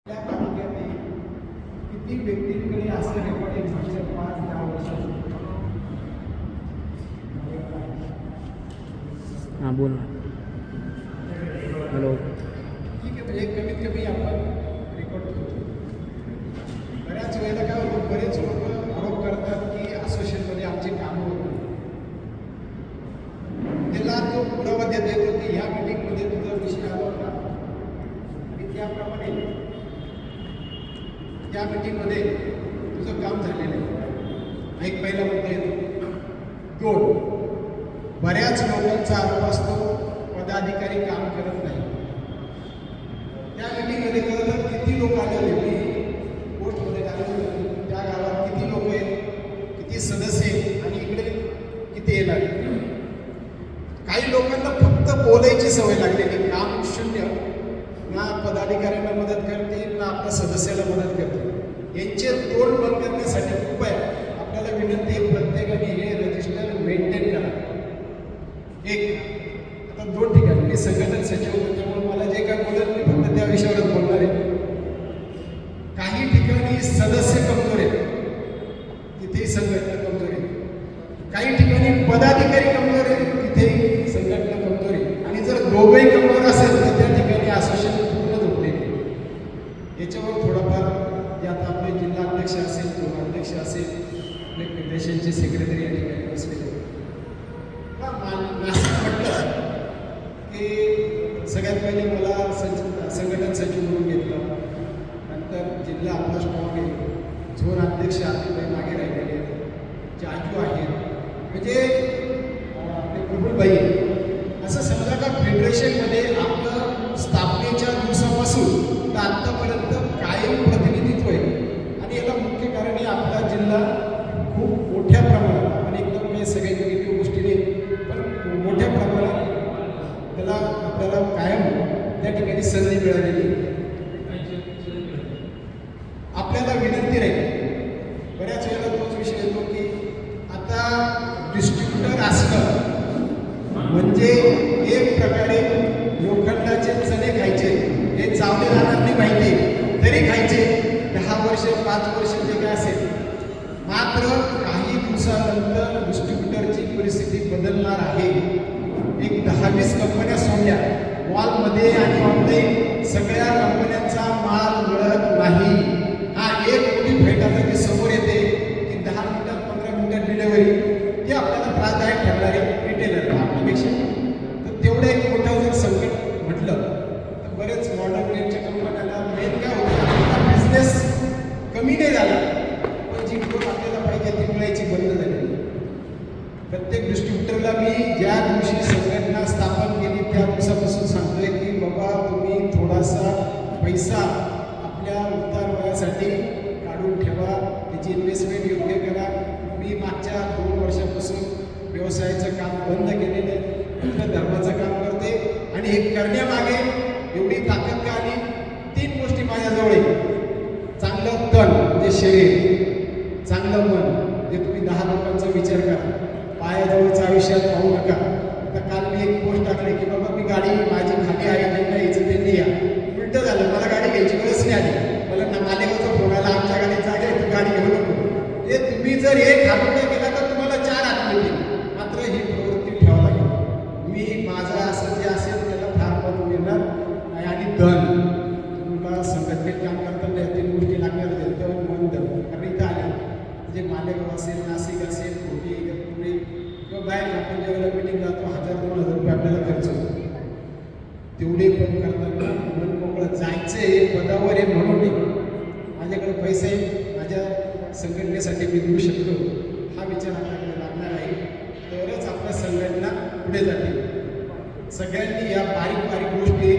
त्या तालुक्यातील किती व्यक्तींकडे असं रेकॉर्डिंग मागच्या 5-10 वर्षात? हां बोल ना. हॅलो. ठीक आहे, म्हणजे कमीत कमी आपण रेकॉर्ड करतो. बऱ्याच वेळेला काय होतं, बरेच लोक आरोप करतात की असोसिएशनमध्ये आमची कामं होत नाही. त्याला तो पुरावा देता येतो की ह्या मीटिंगमध्ये तुझा विषय आला होता आणि त्याप्रमाणे त्या मीटिंगमध्ये तुझं काम झालेलं आहे. एक पहिला मुद्दा येतो. 2, बऱ्याच लोकांचा आरोप असतो पदाधिकारी काम करत नाही. त्या मीटिंगमध्ये कळलं किती लोक आलेले, मी पोस्टमध्ये टाकलं होतं त्या गावात किती लोक आहेत, किती सदस्य आहेत आणि इकडे किती येणार. काही लोकांना फक्त बोलायची सवय लागलेली, काम शून्य, ना पदाधिकाऱ्यांना मदत करते ना आपल्या सदस्याला मदत करते. यांचे तोंड बंद करण्यासाठी कृपया आपल्याला विनंती आहे, प्रत्येकाने हे रजिस्टर मेंटेन करा. आता 2 ठिकाणी मी संघटन सचिव होतो, त्यामुळे मला जे काय बोलत मी फक्त त्या विषयावरच बोलणार आहे. काही ठिकाणी सदस्य कमजोर आहेत, तिथेही संघटना कमजोर आहे. काही ठिकाणी पदाधिकारी कमजोर आहेत, तिथेही संघटना कमजोर आहे. आणि जर दोघंही कमजोर असेल तर त्या ठिकाणी असोसिएशन पूर्ण झोपलेले आहे. याच्यावर थोडाफार जे आता आपले जिल्हा अध्यक्ष असेल, अध्यक्ष असेल, आपले फेडरेशनचे सेक्रेटरी या ठिकाणी बसलेले नाशिक म्हटलं की सगळ्यात पहिले मला संघटन सचिव म्हणून घेतलं. नंतर जिल्हा आपला स्ट्रॉंग आहे, झोन अध्यक्ष आपले मागे राहिलेले आहेत, जाजू आहेत, म्हणजे आपले प्रफुल्लभाई. असं समजा का फेडरेशनमध्ये आपलं स्थापनेच्या दिवसापासून तर आत्तापर्यंत कायम प्रतिनिधित्व आहे. आणि याला मुख्य कारण आहे आपला जिल्हा खूप मोठ्या प्रमाणात, आपण एकदम काही सगळ्या योग्य गोष्टी नाही, पण मोठ्या प्रमाणात त्याला आपल्याला कायम त्या ठिकाणी संधी मिळालेली. आपल्याला विनंती राहील, बऱ्याच वेळेला तोच विषय येतो की आता डिस्ट्रीब्युटर असणं म्हणजे एक प्रकारे लोखंडाचे चणे खायचे, हे चावले जाणार नाही माहिती, तरी खायचे. 10 वर्ष 5 वर्ष जे काय असेल. मात्र काही दिवसानंतर डिस्ट्रीब्युटरची परिस्थिती बदलणार आहे. एक 10-20 कंपन्या सोडल्या, मॉलमध्ये आणि ऑनलाईन सगळ्या कंपन्यांचा माल मिळत नाही. हा एक मोठी फाईट आता जी समोर येते की 10 मिनिटात 15 मिनिटात डिलिव्हरी, हे आपल्याला त्रासदायक ठरणार आहे रिटेलर आपल्यापेक्षा. तर तेवढं एक मोठं जर संकट म्हटलं तर बरेच मॉडर्न रेटच्या कंपन्यांना मेन काय होतं, आपला बिझनेस कमी नाही झाला, पण जी ग्रोथ आपल्याला पाहिजे ती मिळायची बंद झाली. प्रत्येक डिस्ट्रीब्युटरला मी ज्या दिवशी संघटना स्थापन केली त्या दिवसापासून सांगतोय की बाबा तुम्ही थोडासा पैसा आपल्या उतार वयासाठी काढून ठेवा, त्याची इन्व्हेस्टमेंट योग्य करा. मी मागच्या 2 वर्षापासून व्यवसायाचं काम बंद केलेलं आहे, फक्त धर्माचं काम करते. आणि हे करण्यामागे एवढी ताकद का आली, 3 गोष्टी माझ्याजवळ आहे. चांगलं तन म्हणजे शरीर, चांगलं मन, जे तुम्ही 10 लोकांचा विचार करा, पायाजवळचं आयुष्यात पाहू नका. आता काल मी एक पोस्ट टाकली की बाबा मी गाडी माझी खाली आहे, ज्यांना यायचं त्यांनी या. उलटं झालं, मला गाडी घ्यायची गरज नाही आली. मला ना मालेगावचा फोन आला, आमच्या गाडीत जागा आहे, तू गाडी घेऊ नको. हे तुम्ही जर एक हात पुढे गेला तर तुम्हाला 4 हात मिळतील. मात्र ही प्रवृत्ती ठेवावं लागेल. मी माझा असं जे असेल त्याला फार महत्त्व येणार नाही. आणि धन, तुम्हाला संघटनेत काम करताना 3 गोष्टी लागणार आहेत, तर मन धन. कारण इथं आले म्हणजे मालेगाव असेल, नाशिक असेल, कोटी, पुणे किंवा बाहेर आपण ज्यावेळेला मीटिंग जातो 1000-2000 रुपये आपल्याला खर्च होतो. तेवढे पण करताना मन मोकळं जायचं आहे, पदावर आहे म्हणून नाही, माझ्याकडे पैसे आहे, माझ्या संघटनेसाठी मी देऊ शकतो, हा विचार आपल्याकडे लागणार आहे. तरच आपल्या संघटना पुढे जातील. सगळ्यांनी या बारीक बारीक गोष्टी